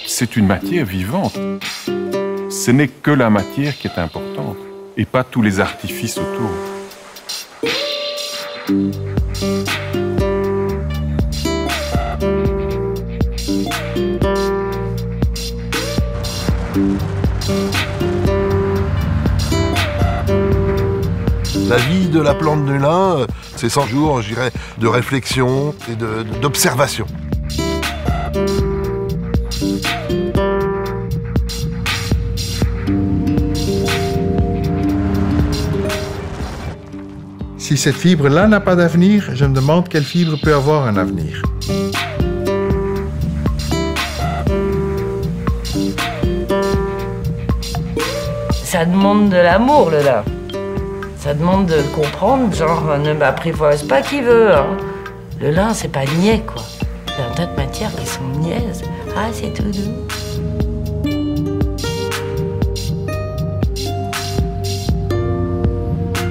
C'est une matière vivante. Ce n'est que la matière qui est importante et pas tous les artifices autour. La vie de la plante du lin, c'est 100 jours, je dirais, de réflexion et d'observation. Si cette fibre-là n'a pas d'avenir, je me demande quelle fibre peut avoir un avenir. Ça demande de l'amour, le lin. Ça demande de comprendre, genre, ne m'apprivoise pas qui veut. Hein. Le lin, c'est pas niais, quoi. Il y a un tas de matières qui sont niaises. Ah, c'est tout doux.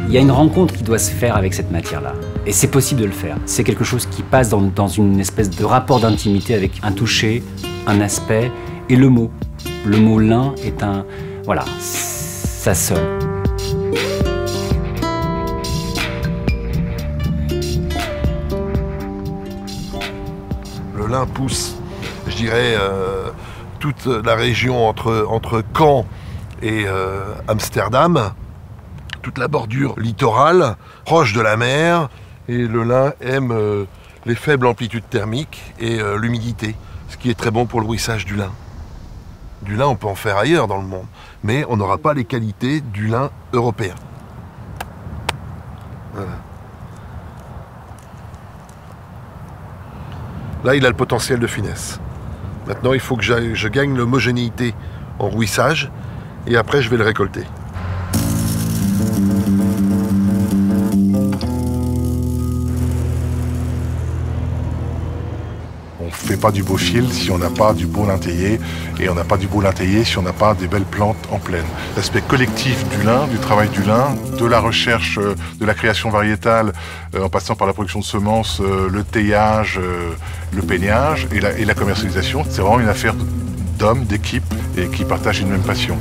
Il y a une rencontre qui doit se faire avec cette matière-là. Et c'est possible de le faire. C'est quelque chose qui passe dans une espèce de rapport d'intimité avec un toucher, un aspect et le mot. Le mot lin est un... Voilà, ça sonne. Le lin pousse, je dirais, toute la région entre Caen et Amsterdam, toute la bordure littorale, proche de la mer, et le lin aime les faibles amplitudes thermiques et l'humidité, ce qui est très bon pour le bruissage du lin. Du lin, on peut en faire ailleurs dans le monde, mais on n'aura pas les qualités du lin européen. Voilà. Là, il a le potentiel de finesse. Maintenant, il faut que je gagne l'homogénéité en rouissage, et après, je vais le récolter. On ne fait pas du beau fil si on n'a pas du beau lin taillé, et on n'a pas du beau lin taillé si on n'a pas des belles plantes en plaine. L'aspect collectif du lin, du travail du lin, de la recherche, de la création variétale, en passant par la production de semences, le teillage, le peignage et la commercialisation, c'est vraiment une affaire d'hommes, d'équipes, et qui partagent une même passion.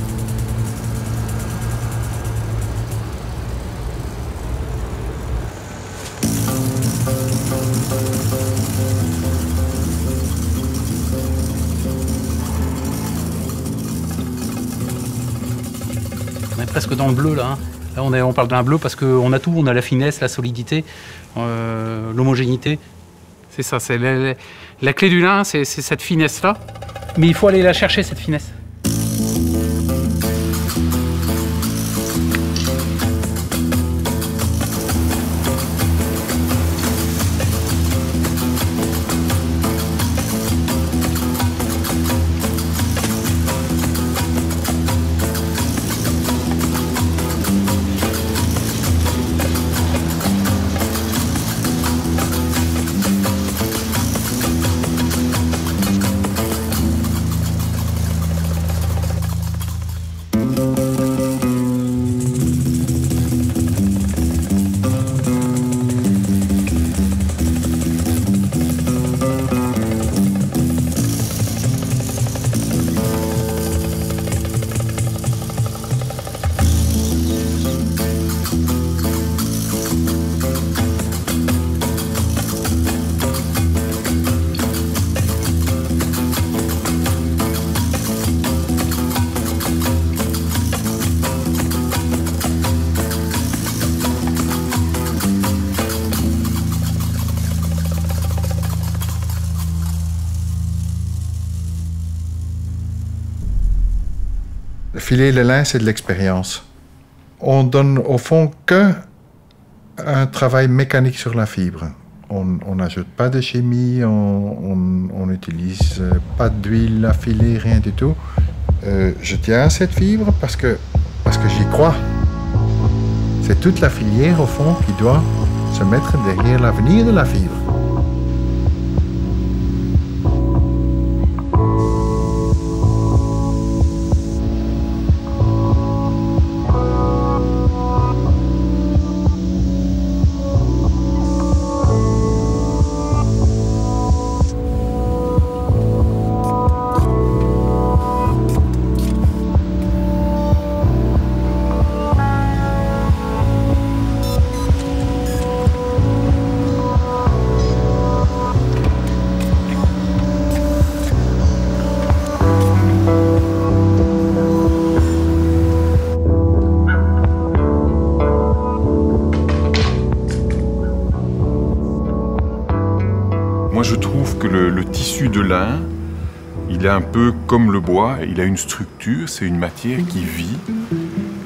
On est presque dans le bleu là. Là on parle d'un bleu parce qu'on a tout, on a la finesse, la solidité, l'homogénéité. C'est ça, c'est la clé du lin, c'est cette finesse là. Mais il faut aller la chercher cette finesse. Filer le lin, c'est de l'expérience. On donne au fond que un travail mécanique sur la fibre. On n'ajoute pas de chimie, on n'utilise pas d'huile à filer, rien du tout. Je tiens à cette fibre parce que j'y crois. C'est toute la filière, au fond, qui doit se mettre derrière l'avenir de la fibre. tissu de lin, il est un peu comme le bois, il a une structure, c'est une matière qui vit.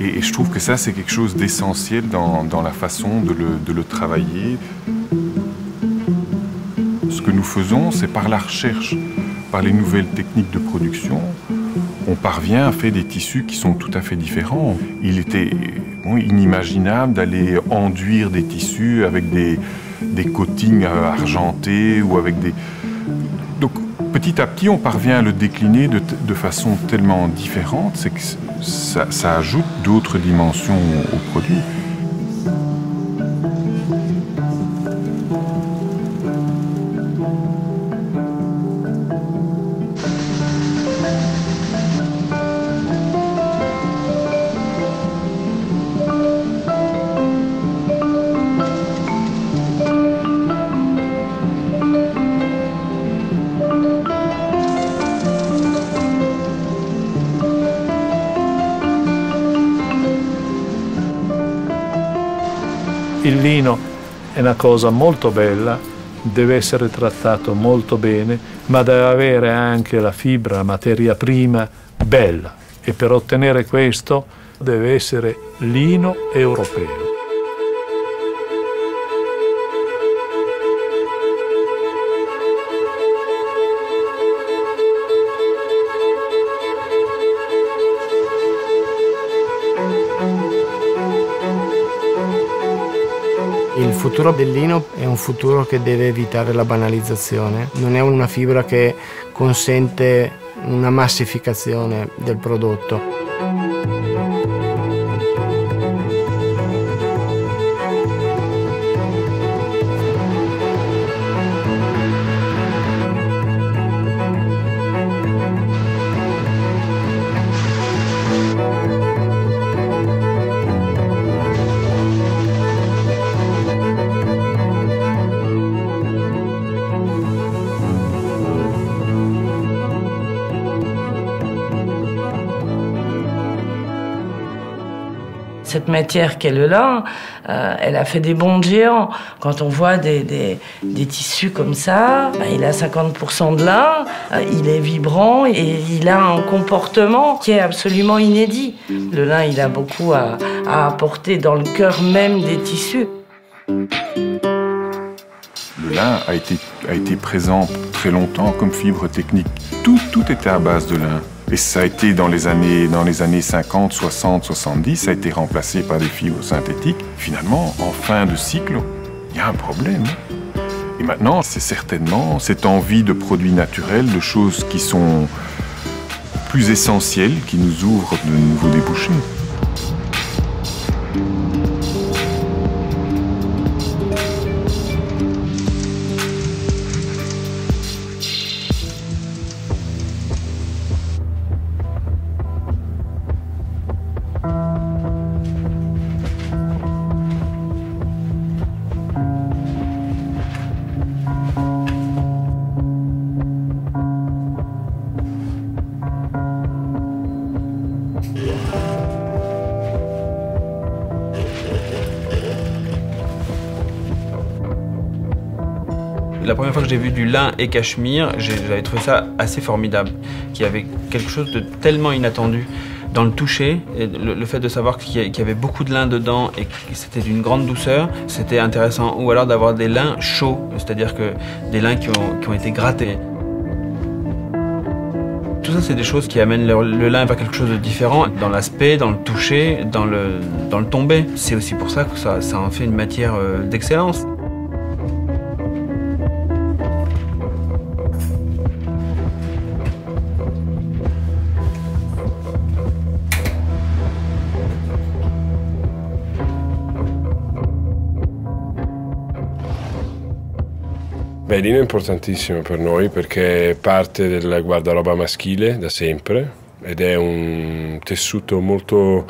Et je trouve que ça, c'est quelque chose d'essentiel dans la façon de le travailler. Ce que nous faisons, c'est par la recherche, par les nouvelles techniques de production, on parvient à faire des tissus qui sont tout à fait différents. Il était inimaginable d'aller enduire des tissus avec des coatings argentés ou avec des... Donc petit à petit, on parvient à le décliner de façon tellement différente, c'est que ça ajoute d'autres dimensions au produit. Il lino è una cosa molto bella, deve essere trattato molto bene, ma deve avere anche la fibra, la materia prima bella. E per ottenere questo deve essere lino europeo. Il futuro del lino è un futuro che deve evitare la banalizzazione, non è una fibra che consente una massificazione del prodotto. Cette matière qu'est le lin, elle a fait des bonds de géants. Quand on voit des tissus comme ça, il a 50% de lin, il est vibrant et il a un comportement qui est absolument inédit. Le lin, il a beaucoup à apporter dans le cœur même des tissus. Le lin a été présent très longtemps comme fibre technique. Tout était à base de lin. Et ça a été dans les années 50, 60, 70, ça a été remplacé par des fibres synthétiques. Finalement, en fin de cycle, il y a un problème. Et maintenant, c'est certainement cette envie de produits naturels, de choses qui sont plus essentielles, qui nous ouvrent de nouveaux débouchés. La première fois que j'ai vu du lin et cachemire, j'avais trouvé ça assez formidable, qu'il y avait quelque chose de tellement inattendu dans le toucher, et le fait de savoir qu'il y avait beaucoup de lin dedans et que c'était d'une grande douceur, c'était intéressant. Ou alors d'avoir des lins chauds, c'est-à-dire que des lins qui ont été grattés. Tout ça, c'est des choses qui amènent le lin vers quelque chose de différent, dans l'aspect, dans le toucher, dans le tombé. C'est aussi pour ça que ça en fait une matière d'excellence. Beh, il lino è importantissimo per noi perché è parte del guardaroba maschile da sempre ed è un tessuto molto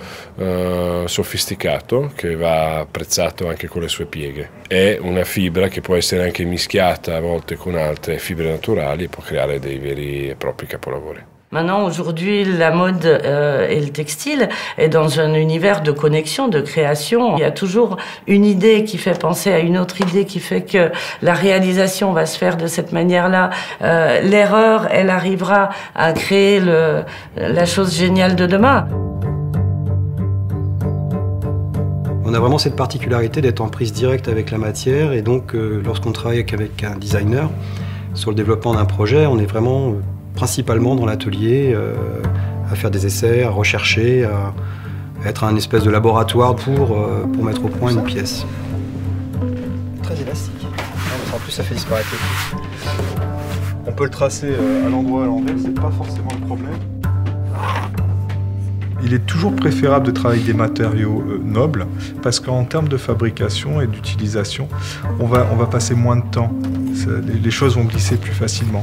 sofisticato che va apprezzato anche con le sue pieghe. È una fibra che può essere anche mischiata a volte con altre fibre naturali e può creare dei veri e propri capolavori. Maintenant, aujourd'hui, la mode et le textile est dans un univers de connexion, de création. Il y a toujours une idée qui fait penser à une autre idée, qui fait que la réalisation va se faire de cette manière-là. L'erreur, elle arrivera à créer la chose géniale de demain. On a vraiment cette particularité d'être en prise directe avec la matière, et donc lorsqu'on travaille avec un designer sur le développement d'un projet, on est vraiment principalement dans l'atelier à faire des essais, à rechercher, à être un espèce de laboratoire pour mettre au point une pièce. Très élastique. En plus, ça fait disparaître le truc. On peut le tracer à l'endroit et à l'envers, c'est pas forcément le problème. Il est toujours préférable de travailler avec des matériaux nobles parce qu'en termes de fabrication et d'utilisation, on va passer moins de temps. Les choses vont glisser plus facilement.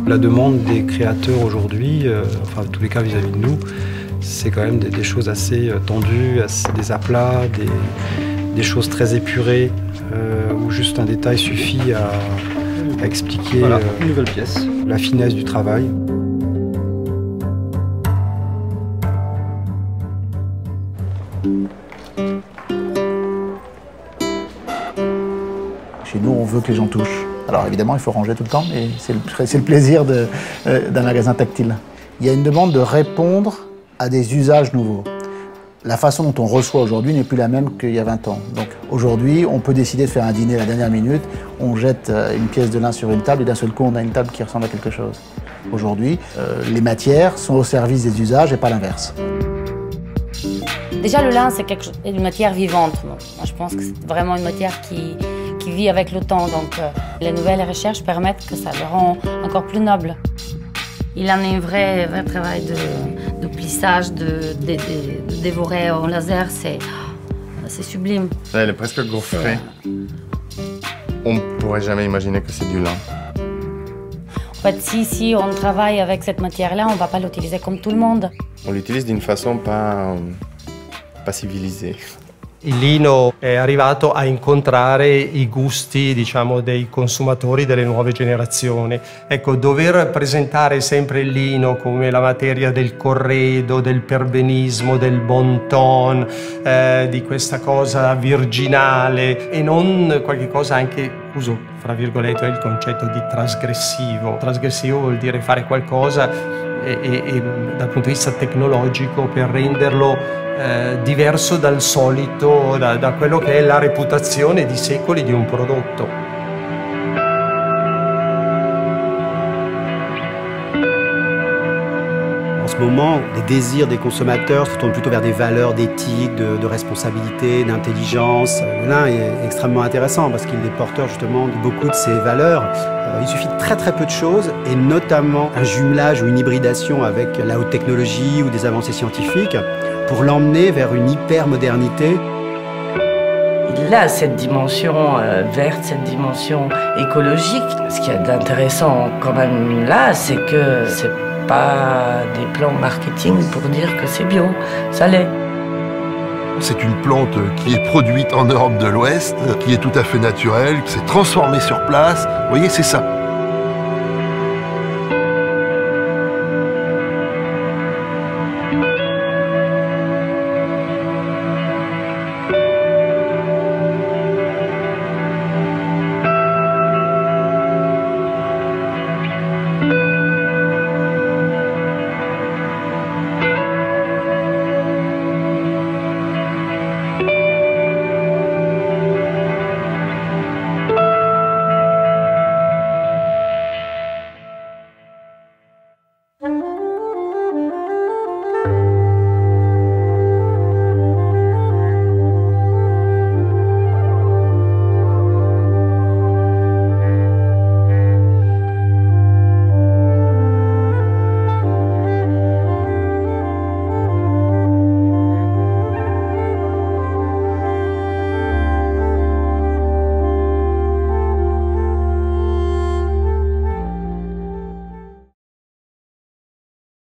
La demande des créateurs aujourd'hui, enfin en tous les cas vis-à-vis de nous, c'est quand même des choses assez tendues, des aplats, des choses très épurées, où juste un détail suffit à expliquer une nouvelle pièce, la finesse du travail. Chez nous, on veut que les gens touchent. Alors évidemment, il faut ranger tout le temps, mais c'est le plaisir d'un magasin tactile. Il y a une demande de répondre à des usages nouveaux. La façon dont on reçoit aujourd'hui n'est plus la même qu'il y a 20 ans. Donc aujourd'hui, on peut décider de faire un dîner à la dernière minute, on jette une pièce de lin sur une table et d'un seul coup, on a une table qui ressemble à quelque chose. Aujourd'hui, les matières sont au service des usages et pas l'inverse. Déjà, le lin, c'est une matière vivante. Moi, je pense que c'est vraiment une matière qui vit avec le temps. Donc, les nouvelles recherches permettent que ça le rend encore plus noble. Il en est un vrai travail de plissage, de dévorer en laser. C'est sublime. Elle est presque gaufrée. On ne pourrait jamais imaginer que c'est du lin. En fait, si on travaille avec cette matière-là, on ne va pas l'utiliser comme tout le monde. On l'utilise d'une façon pas civilisée. Il lino è arrivato a incontrare i gusti, diciamo, dei consumatori delle nuove generazioni. Ecco, dover presentare sempre il lino come la materia del corredo, del perbenismo, del bon ton, di questa cosa virginale e non qualche cosa anche, uso fra virgolette il concetto di trasgressivo. Trasgressivo vuol dire fare qualcosa e dal punto di vista tecnologico per renderlo diverso dal solito, da quello che è la reputazione di secoli di un prodotto. En ce moment, les désirs des consommateurs se tournent plutôt vers des valeurs d'éthique, de responsabilité, d'intelligence. Le lin est extrêmement intéressant parce qu'il est porteur justement de beaucoup de ces valeurs. Il suffit de très peu de choses, et notamment un jumelage ou une hybridation avec la haute technologie ou des avancées scientifiques, pour l'emmener vers une hyper-modernité. Il a cette dimension verte, cette dimension écologique. Ce qu'il y a d'intéressant quand même là, c'est que c'est pas des plans marketing pour dire que c'est bio, ça l'est. C'est une plante qui est produite en Europe de l'Ouest, qui est tout à fait naturelle, qui s'est transformée sur place. Vous voyez, c'est ça.